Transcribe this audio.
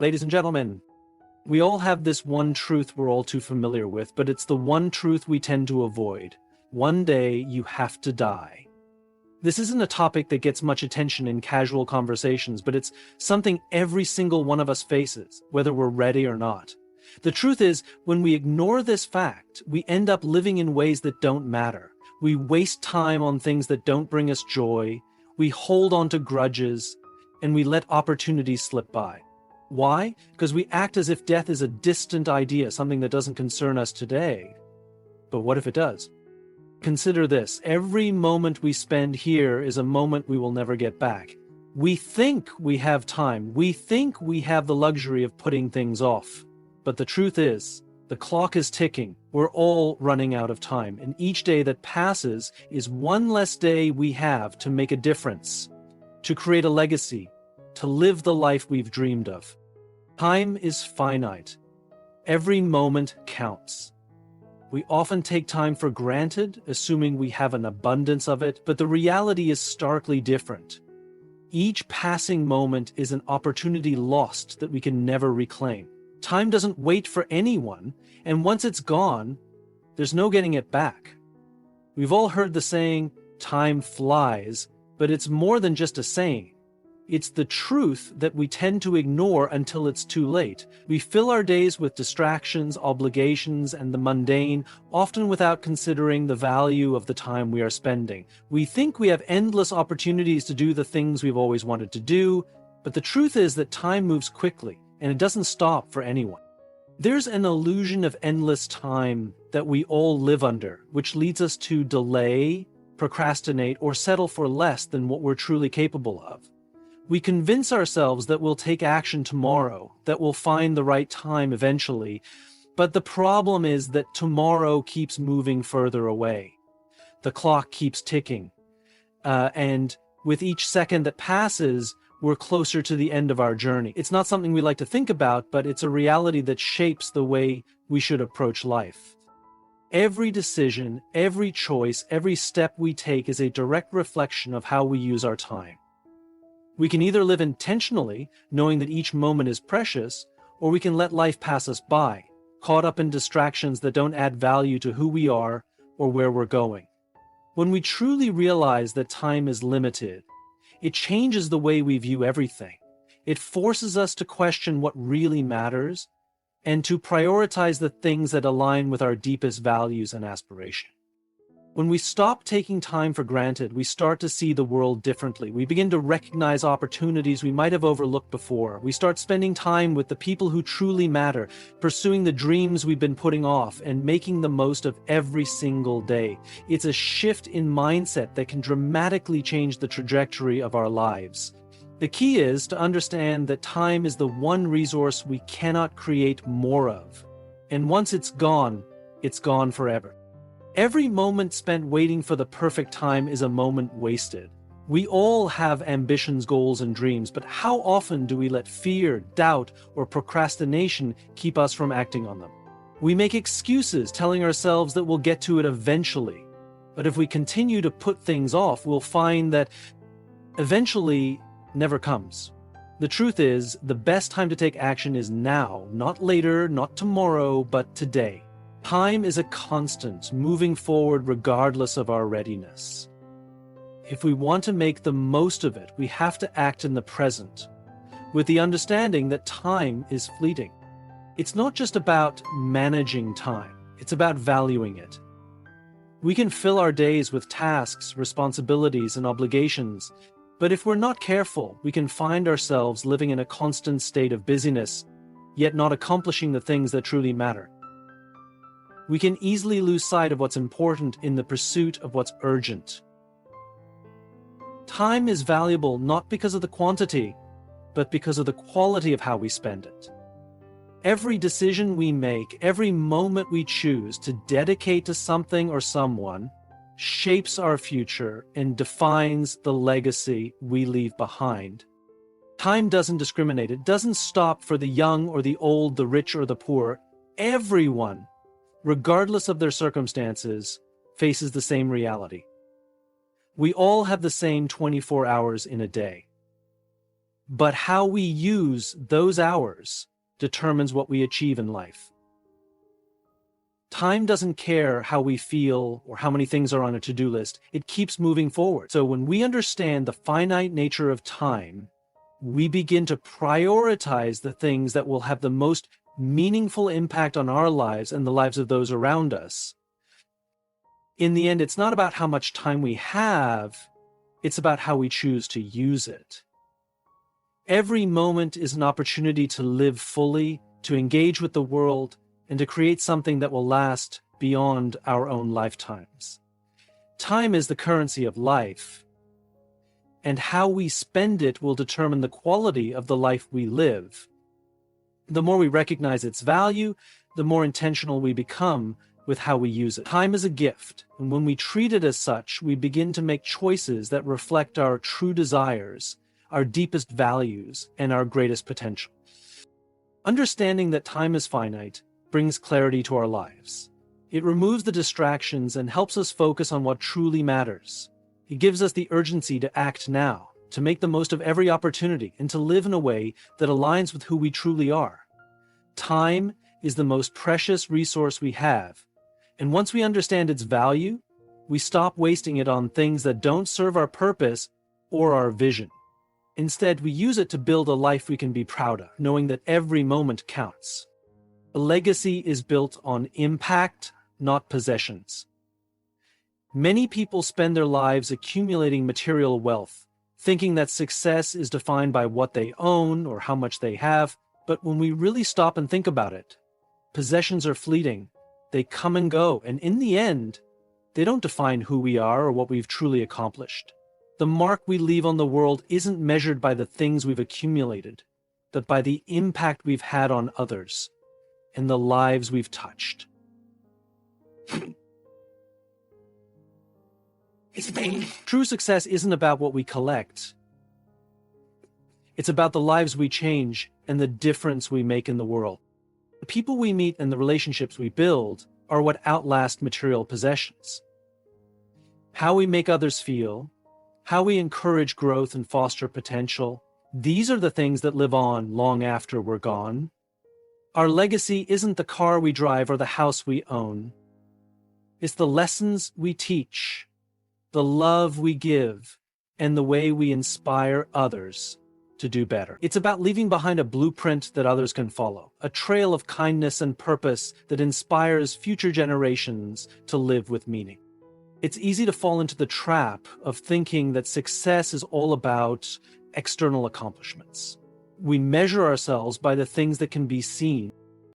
Ladies and gentlemen, we all have this one truth we're all too familiar with, but it's the one truth we tend to avoid. One day you have to die. This isn't a topic that gets much attention in casual conversations, but it's something every single one of us faces, whether we're ready or not. The truth is, when we ignore this fact, we end up living in ways that don't matter. We waste time on things that don't bring us joy, we hold on to grudges, and we let opportunities slip by. Why? Because we act as if death is a distant idea, something that doesn't concern us today. But what if it does? Consider this. Every moment we spend here is a moment we will never get back. We think we have time. We think we have the luxury of putting things off. But the truth is, the clock is ticking. We're all running out of time. And each day that passes is one less day we have to make a difference, to create a legacy, to live the life we've dreamed of. Time is finite. Every moment counts. We often take time for granted, assuming we have an abundance of it, but the reality is starkly different. Each passing moment is an opportunity lost that we can never reclaim. Time doesn't wait for anyone, and once it's gone, there's no getting it back. We've all heard the saying, time flies, but it's more than just a saying. It's the truth that we tend to ignore until it's too late. We fill our days with distractions, obligations, and the mundane, often without considering the value of the time we are spending. We think we have endless opportunities to do the things we've always wanted to do, but the truth is that time moves quickly, and it doesn't stop for anyone. There's an illusion of endless time that we all live under, which leads us to delay, procrastinate, or settle for less than what we're truly capable of. We convince ourselves that we'll take action tomorrow, that we'll find the right time eventually, but the problem is that tomorrow keeps moving further away. The clock keeps ticking, and with each second that passes, we're closer to the end of our journey. It's not something we like to think about, but it's a reality that shapes the way we should approach life. Every decision, every choice, every step we take is a direct reflection of how we use our time. We can either live intentionally, knowing that each moment is precious, or we can let life pass us by, caught up in distractions that don't add value to who we are or where we're going. When we truly realize that time is limited, it changes the way we view everything. It forces us to question what really matters and to prioritize the things that align with our deepest values and aspirations. When we stop taking time for granted, we start to see the world differently. We begin to recognize opportunities we might have overlooked before. We start spending time with the people who truly matter, pursuing the dreams we've been putting off, and making the most of every single day. It's a shift in mindset that can dramatically change the trajectory of our lives. The key is to understand that time is the one resource we cannot create more of. And once it's gone forever. Every moment spent waiting for the perfect time is a moment wasted. We all have ambitions, goals, and dreams, but how often do we let fear, doubt, or procrastination keep us from acting on them? We make excuses, telling ourselves that we'll get to it eventually. But if we continue to put things off, we'll find that eventually never comes. The truth is, the best time to take action is now, not later, not tomorrow, but today. Time is a constant, moving forward regardless of our readiness. If we want to make the most of it, we have to act in the present, with the understanding that time is fleeting. It's not just about managing time, it's about valuing it. We can fill our days with tasks, responsibilities, and obligations, but if we're not careful, we can find ourselves living in a constant state of busyness, yet not accomplishing the things that truly matter. We can easily lose sight of what's important in the pursuit of what's urgent. Time is valuable not because of the quantity, but because of the quality of how we spend it. Every decision we make, every moment we choose to dedicate to something or someone, shapes our future and defines the legacy we leave behind. Time doesn't discriminate. It doesn't stop for the young or the old, the rich or the poor. Everyone, regardless of their circumstances, faces the same reality. We all have the same 24 hours in a day. But how we use those hours determines what we achieve in life. Time doesn't care how we feel or how many things are on a to-do list. It keeps moving forward. So when we understand the finite nature of time, we begin to prioritize the things that will have the most meaningful impact on our lives and the lives of those around us. In the end, it's not about how much time we have, it's about how we choose to use it. Every moment is an opportunity to live fully, to engage with the world, and to create something that will last beyond our own lifetimes. Time is the currency of life, and how we spend it will determine the quality of the life we live. The more we recognize its value, the more intentional we become with how we use it. Time is a gift, and when we treat it as such, we begin to make choices that reflect our true desires, our deepest values, and our greatest potential. Understanding that time is finite brings clarity to our lives. It removes the distractions and helps us focus on what truly matters. It gives us the urgency to act now, to make the most of every opportunity, and to live in a way that aligns with who we truly are. Time is the most precious resource we have, and once we understand its value, we stop wasting it on things that don't serve our purpose or our vision. Instead, we use it to build a life we can be proud of, knowing that every moment counts. A legacy is built on impact, not possessions. Many people spend their lives accumulating material wealth, thinking that success is defined by what they own or how much they have. But when we really stop and think about it, possessions are fleeting. They come and go, and in the end, they don't define who we are or what we've truly accomplished. The mark we leave on the world isn't measured by the things we've accumulated, but by the impact we've had on others and the lives we've touched. True success isn't about what we collect. It's about the lives we change and the difference we make in the world. The people we meet and the relationships we build are what outlast material possessions. How we make others feel, how we encourage growth and foster potential, these are the things that live on long after we're gone. Our legacy isn't the car we drive or the house we own. It's the lessons we teach, the love we give, and the way we inspire others to do better. It's about leaving behind a blueprint that others can follow, a trail of kindness and purpose that inspires future generations to live with meaning. It's easy to fall into the trap of thinking that success is all about external accomplishments. We measure ourselves by the things that can be seen.